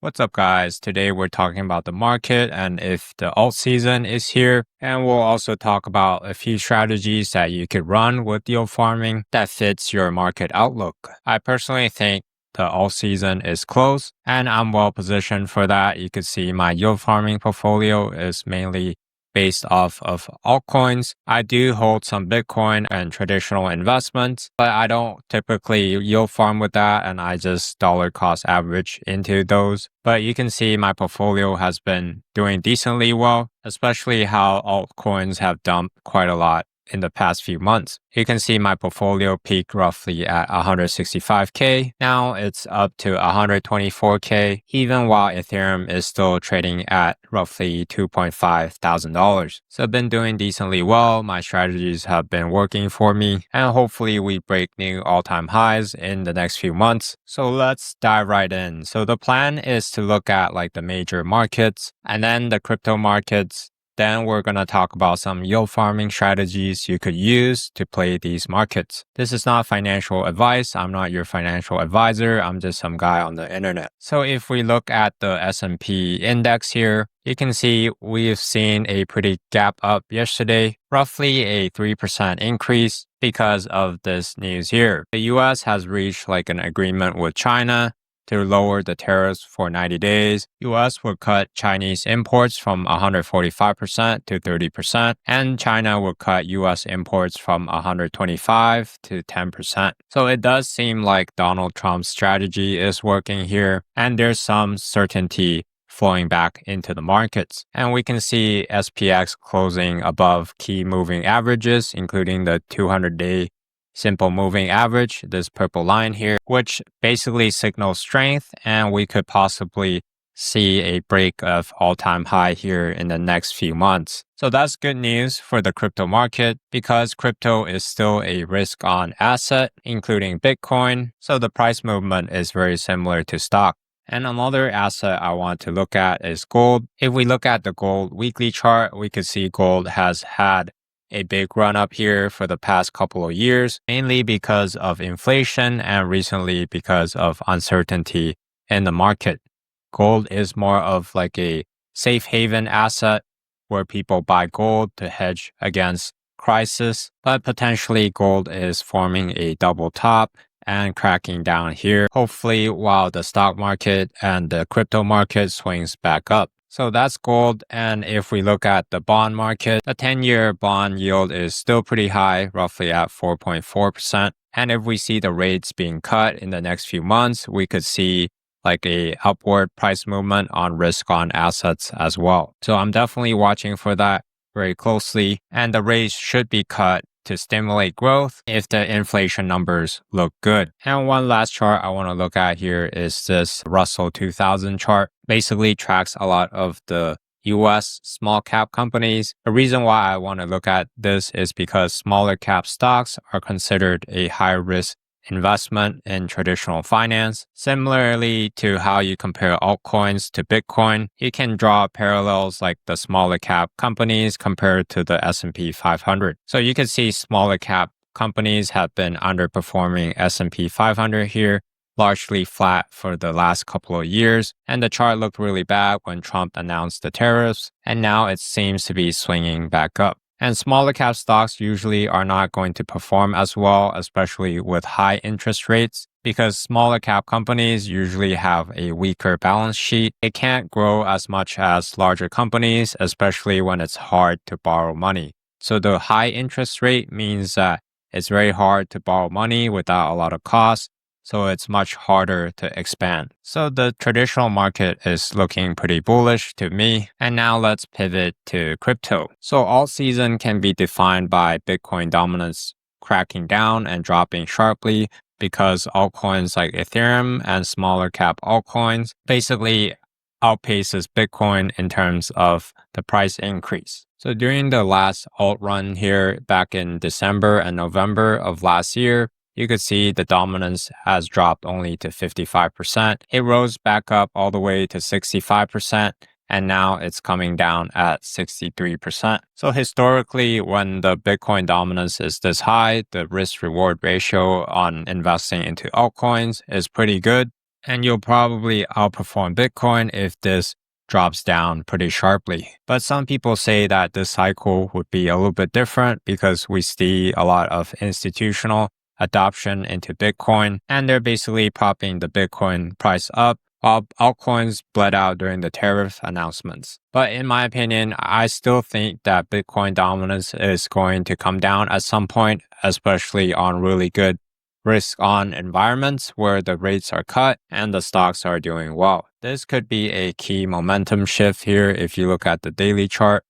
What's up, guys? Today we're talking about the market and if the alt season is here. And we'll also talk about a few strategies that you could run with yield farming that fits your market outlook. I personally think the alt season is close and I'm well positioned for that. You can see my yield farming portfolio is mainly based off of altcoins. I do hold some Bitcoin and traditional investments, but I don't typically yield farm with that and I just dollar cost average into those. But you can see my portfolio has been doing decently well, especially how altcoins have dumped quite a lot in the past few months. You can see my portfolio peaked roughly at 165K. Now it's up to 124K, even while Ethereum is still trading at roughly $2.5 thousand. So I've been doing decently well. My strategies have been working for me, and hopefully we break new all-time highs in the next few months. So let's dive right in. So the plan is to look at like the major markets and then the crypto markets. Then we're going to talk about some yield farming strategies you could use to play these markets. This is not financial advice. I'm not your financial advisor. I'm just some guy on the internet. So if we look at the S&P index here, you can see we've seen a pretty gap up yesterday, roughly a 3% increase because of this news here. The US has reached like an agreement with China to lower the tariffs for 90 days. US will cut Chinese imports from 145% to 30%, and China will cut US imports from 125 to 10%. So it does seem like Donald Trump's strategy is working here, and there's some certainty flowing back into the markets. And we can see SPX closing above key moving averages, including the 200-day simple moving average, this purple line here, which basically signals strength, and we could possibly see a break of all-time high here in the next few months. So that's good news for the crypto market because crypto is still a risk-on asset, including Bitcoin. So the price movement is very similar to stock. And another asset I want to look at is gold. If we look at the gold weekly chart, we could see gold has had a big run up here for the past couple of years, mainly because of inflation and recently because of uncertainty in the market. Gold is more of like a safe haven asset where people buy gold to hedge against crisis, but potentially gold is forming a double top and cracking down here, hopefully while the stock market and the crypto market swings back up. So that's gold. And if we look at the bond market, the 10-year bond yield is still pretty high, roughly at 4.4%. And if we see the rates being cut in the next few months, we could see like a upward price movement on risk on assets as well. So I'm definitely watching for that very closely. And the rates should be cut to stimulate growth if the inflation numbers look good. And one last chart I want to look at here is this Russell 2000 chart. Basically tracks a lot of the US small cap companies. The reason why I want to look at this is because smaller cap stocks are considered a high risk investment in traditional finance. Similarly to how you compare altcoins to Bitcoin, you can draw parallels like the smaller cap companies compared to the S&P 500. So you can see smaller cap companies have been underperforming S&P 500 here, largely flat for the last couple of years. And the chart looked really bad when Trump announced the tariffs, and now it seems to be swinging back up. And smaller cap stocks usually are not going to perform as well, especially with high interest rates, because smaller cap companies usually have a weaker balance sheet. It can't grow as much as larger companies, especially when it's hard to borrow money. So the high interest rate means that it's very hard to borrow money without a lot of costs. So it's much harder to expand. So the traditional market is looking pretty bullish to me. And now let's pivot to crypto. So alt season can be defined by Bitcoin dominance cracking down and dropping sharply because altcoins like Ethereum and smaller cap altcoins basically outpaces Bitcoin in terms of the price increase. So during the last alt run here back in December and November of last year, you could see the dominance has dropped only to 55%. It rose back up all the way to 65%, and now it's coming down at 63%. So historically, when the Bitcoin dominance is this high, the risk-reward ratio on investing into altcoins is pretty good, and you'll probably outperform Bitcoin if this drops down pretty sharply. But some people say that this cycle would be a little bit different because we see a lot of institutional adoption into Bitcoin, and they're basically propping the Bitcoin price up while altcoins bled out during the tariff announcements. But in my opinion, I still think that Bitcoin dominance is going to come down at some point, especially on really good risk on environments where the rates are cut and the stocks are doing well. This could be a key momentum shift here if you look at the daily chart.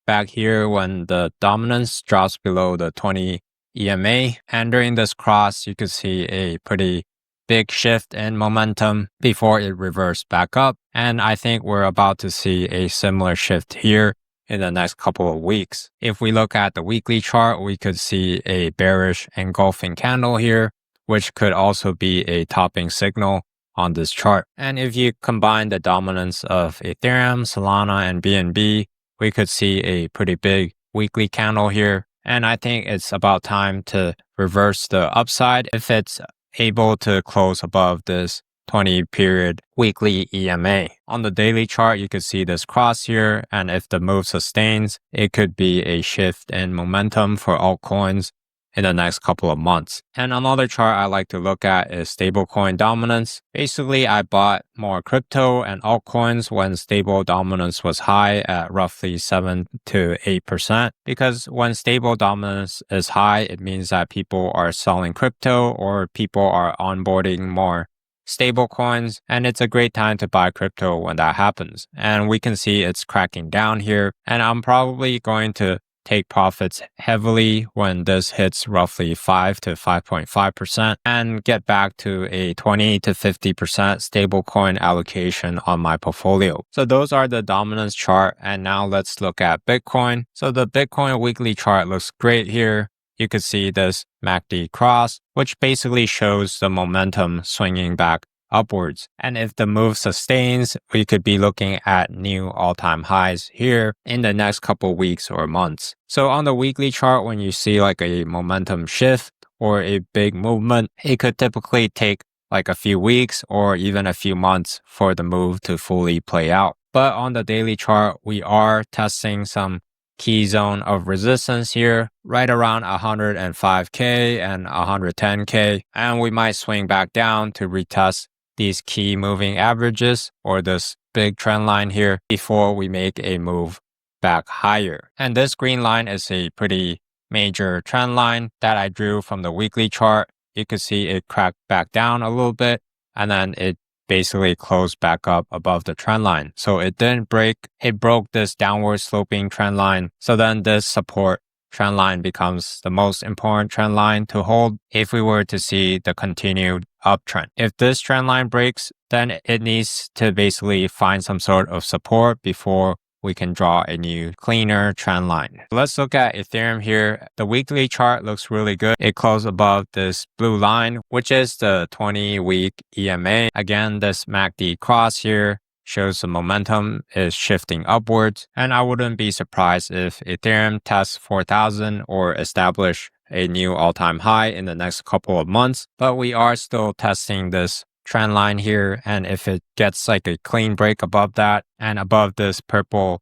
Back here, when the dominance drops below the 20 EMA, and during this cross, you could see a pretty big shift in momentum before it reversed back up. And I think we're about to see a similar shift here in the next couple of weeks. If we look at the weekly chart, we could see a bearish engulfing candle here, which could also be a topping signal on this chart. And if you combine the dominance of Ethereum, Solana, and BNB, we could see a pretty big weekly candle here. And I think it's about time to reverse the upside if it's able to close above this 20-period weekly EMA. On the daily chart, you could see this cross here, and if the move sustains, it could be a shift in momentum for altcoins in the next couple of months. And another chart I like to look at is stablecoin dominance. Basically, I bought more crypto and altcoins when stable dominance was high at roughly 7 to 8%, because when stable dominance is high, it means that people are selling crypto or people are onboarding more stable coins, and it's a great time to buy crypto when that happens. And we can see it's cracking down here, and I'm probably going to take profits heavily when this hits roughly 5 to 5.5% and get back to a 20 to 50% stablecoin allocation on my portfolio. So those are the dominance chart. And now let's look at Bitcoin. So the Bitcoin weekly chart looks great here. You could see this MACD cross, which basically shows the momentum swinging back upwards. And if the move sustains, we could be looking at new all-time highs here in the next couple weeks or months. So on the weekly chart, when you see like a momentum shift or a big movement, it could typically take like a few weeks or even a few months for the move to fully play out. But on the daily chart, we are testing some key zone of resistance here, right around 105K and 110K, and we might swing back down to retest these key moving averages or this big trend line here before we make a move back higher. And this green line is a pretty major trend line that I drew from the weekly chart. You could see it cracked back down a little bit and then it basically closed back up above the trend line. So it didn't break, it broke this downward sloping trend line. So then this support trend line becomes the most important trend line to hold if we were to see the continued uptrend. If this trend line breaks, then it needs to basically find some sort of support before we can draw a new cleaner trend line. Let's look at Ethereum here. The weekly chart looks really good. It closed above this blue line, which is the 20-week EMA. Again, this MACD cross here shows the momentum is shifting upwards, and I wouldn't be surprised if Ethereum tests 4,000 or establish a new all-time high in the next couple of months. But we are still testing this trend line here, and if it gets like a clean break above that and above this purple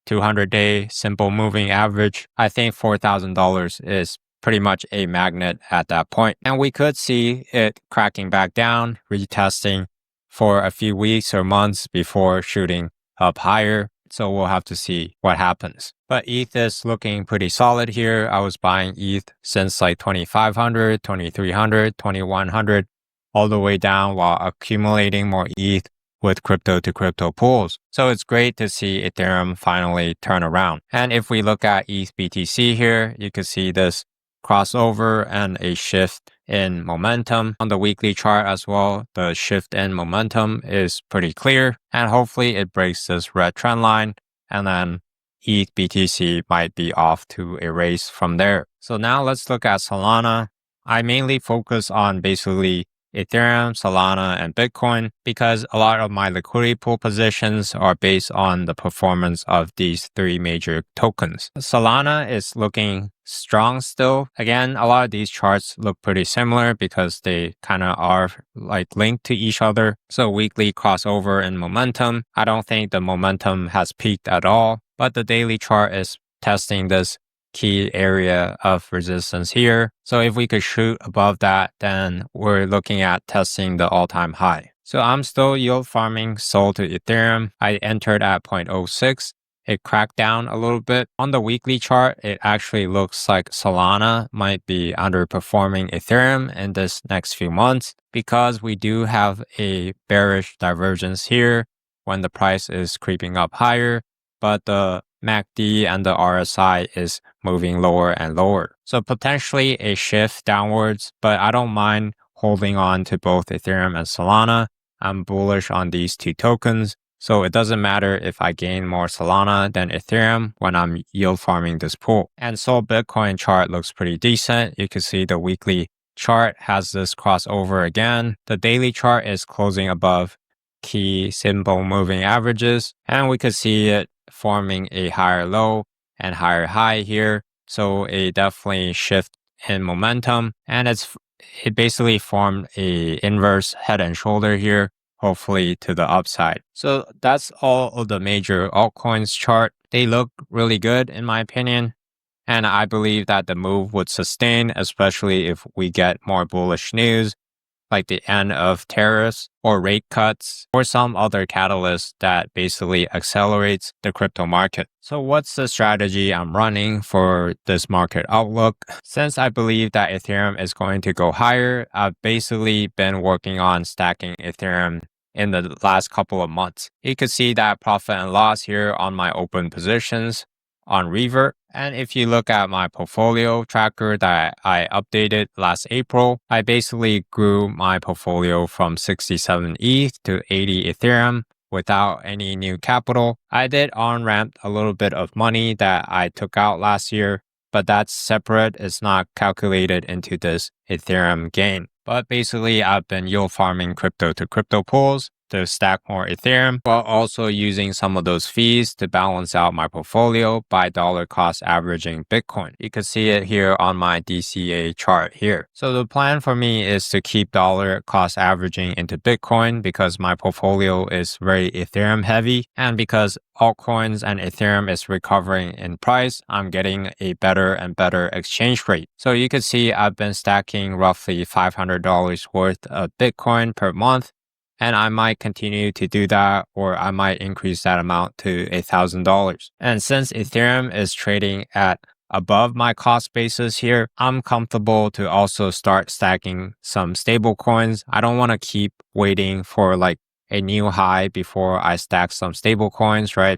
200-day simple moving average, I think $4,000 is pretty much a magnet at that point. And we could see it cracking back down, retesting for a few weeks or months before shooting up higher. So we'll have to see what happens. But ETH is looking pretty solid here. I was buying ETH since like 2,500, 2,300, 2,100, all the way down while accumulating more ETH with crypto to crypto pools. So it's great to see Ethereum finally turn around. And if we look at ETH BTC here, you can see this crossover and a shift in momentum. On the weekly chart as well, the shift in momentum is pretty clear, and hopefully it breaks this red trend line, and then ETH BTC might be off to a race from there. So now let's look at Solana. I mainly focus on basically Ethereum, Solana, and Bitcoin because a lot of my liquidity pool positions are based on the performance of these three major tokens. Solana is looking strong still. Again, a lot of these charts look pretty similar because they kind of are like linked to each other. So weekly crossover and momentum. I don't think the momentum has peaked at all, but the daily chart is testing this key area of resistance here. So if we could shoot above that, then we're looking at testing the all-time high. So I'm still yield farming SOL to Ethereum. I entered at 0.06. It cracked down a little bit. On the weekly chart, it actually looks like Solana might be underperforming Ethereum in this next few months because we do have a bearish divergence here when the price is creeping up higher, but the MACD and the RSI is moving lower and lower. So potentially a shift downwards, but I don't mind holding on to both Ethereum and Solana. I'm bullish on these two tokens. So it doesn't matter if I gain more Solana than Ethereum when I'm yield farming this pool. And SOL Bitcoin chart looks pretty decent. You can see the weekly chart has this crossover again. The daily chart is closing above key simple moving averages, and we could see it forming a higher low and higher high here. So a definitely shift in momentum, and it basically formed a inverse head and shoulder here, hopefully to the upside. So that's all of the major altcoins chart. They look really good in my opinion. And I believe that the move would sustain, especially if we get more bullish news like the end of tariffs or rate cuts or some other catalyst that basically accelerates the crypto market. So what's the strategy I'm running for this market outlook? Since I believe that Ethereum is going to go higher, I've basically been working on stacking Ethereum in the last couple of months. You could see that profit and loss here on my open positions on Revert. And if you look at my portfolio tracker that I updated last April, I basically grew my portfolio from 67 ETH to 80 Ethereum without any new capital. I did on-ramp a little bit of money that I took out last year, but that's separate. It's not calculated into this Ethereum gain. But basically, I've been yield farming crypto to crypto pools to stack more Ethereum while also using some of those fees to balance out my portfolio by dollar cost averaging Bitcoin. You can see it here on my DCA chart here. So the plan for me is to keep dollar cost averaging into Bitcoin because my portfolio is very Ethereum heavy, and because altcoins and Ethereum is recovering in price, I'm getting a better and better exchange rate. So you can see I've been stacking roughly $500 worth of Bitcoin per month, and I might continue to do that, or I might increase that amount to $1,000. And since Ethereum is trading at above my cost basis here, I'm comfortable to also start stacking some stable coins. I don't want to keep waiting for like a new high before I stack some stable coins, right?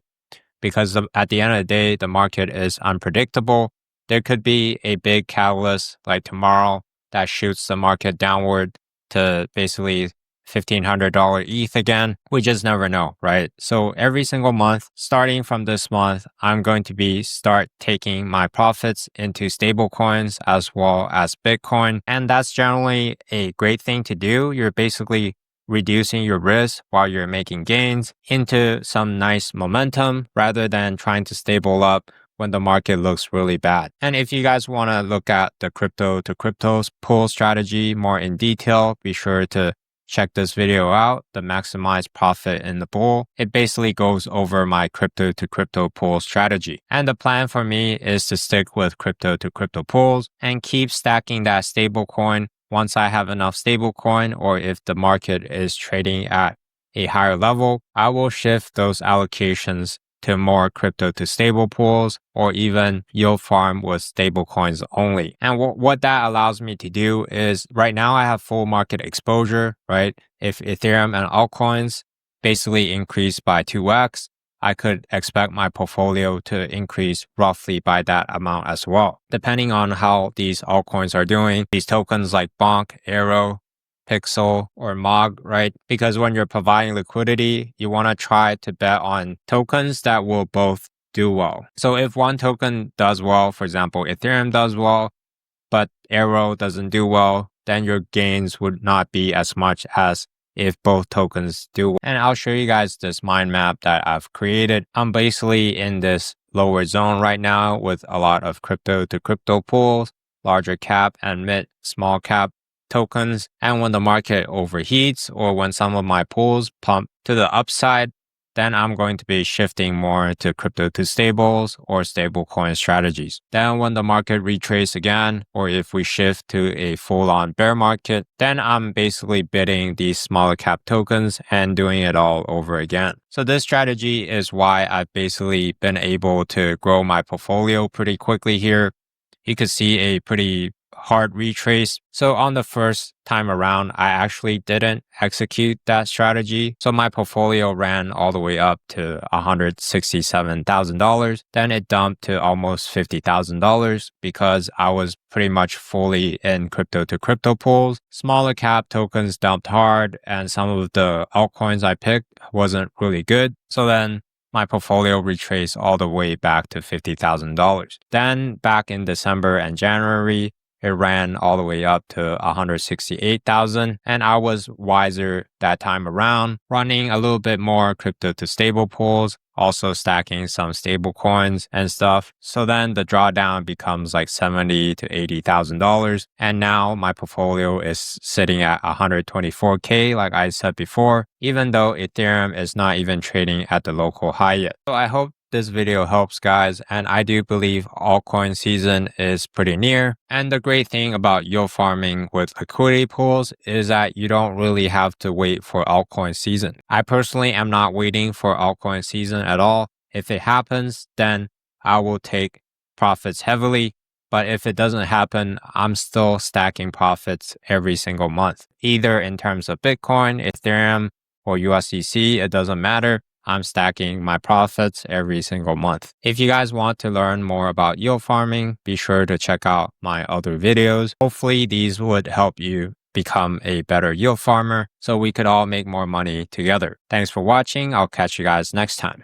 Because at the end of the day, the market is unpredictable. There could be a big catalyst like tomorrow that shoots the market downward to basically $1,500 ETH again. We just never know, right? So every single month, starting from this month, I'm going to start taking my profits into stable coins as well as Bitcoin. And that's generally a great thing to do. You're basically reducing your risk while you're making gains into some nice momentum rather than trying to stable up when the market looks really bad. And if you guys want to look at the crypto to cryptos pool strategy more in detail, be sure to check this video out, the maximize profit in the bull. It basically goes over my crypto to crypto pool strategy. And the plan for me is to stick with crypto to crypto pools and keep stacking that stable coin. Once I have enough stable coin, or if the market is trading at a higher level, I will shift those allocations to more crypto to stable pools or even yield farm with stable coins only. And what that allows me to do is right now I have full market exposure, right? If Ethereum and altcoins basically increase by 2x, I could expect my portfolio to increase roughly by that amount as well. Depending on how these altcoins are doing, these tokens like Bonk, Arrow, Pixel, or MOG, right? Because when you're providing liquidity, you want to try to bet on tokens that will both do well. So if one token does well, for example, Ethereum does well, but Arrow doesn't do well, then your gains would not be as much as if both tokens do. And I'll show you guys this mind map that I've created. I'm basically in this lower zone right now with a lot of crypto to crypto pools, larger cap and mid small cap tokens. And when the market overheats or when some of my pools pump to the upside, then I'm going to be shifting more to crypto to stables or stablecoin strategies. Then when the market retraces again, or if we shift to a full-on bear market, then I'm basically bidding these smaller cap tokens and doing it all over again. So this strategy is why I've basically been able to grow my portfolio pretty quickly here. You could see a pretty hard retrace. So on the first time around, I actually didn't execute that strategy. So my portfolio ran all the way up to $167,000. Then it dumped to almost $50,000 because I was pretty much fully in crypto to crypto pools. Smaller cap tokens dumped hard and some of the altcoins I picked wasn't really good. So then my portfolio retraced all the way back to $50,000. Then back in December and January, it ran all the way up to 168,000, and I was wiser that time around, running a little bit more crypto to stable pools, also stacking some stable coins and stuff. So then the drawdown becomes like $70,000 to $80,000, and now my portfolio is sitting at 124K, like I said before, even though Ethereum is not even trading at the local high yet. So I hope this video helps, guys, and I do believe altcoin season is pretty near. And the great thing about yield farming with liquidity pools is that you don't really have to wait for altcoin season. I personally am not waiting for altcoin season at all. If it happens, then I will take profits heavily. But if it doesn't happen, I'm still stacking profits every single month, either in terms of Bitcoin, Ethereum, or USDC. It doesn't matter. I'm stacking my profits every single month. If you guys want to learn more about yield farming, be sure to check out my other videos. Hopefully these would help you become a better yield farmer so we could all make more money together. Thanks for watching. I'll catch you guys next time.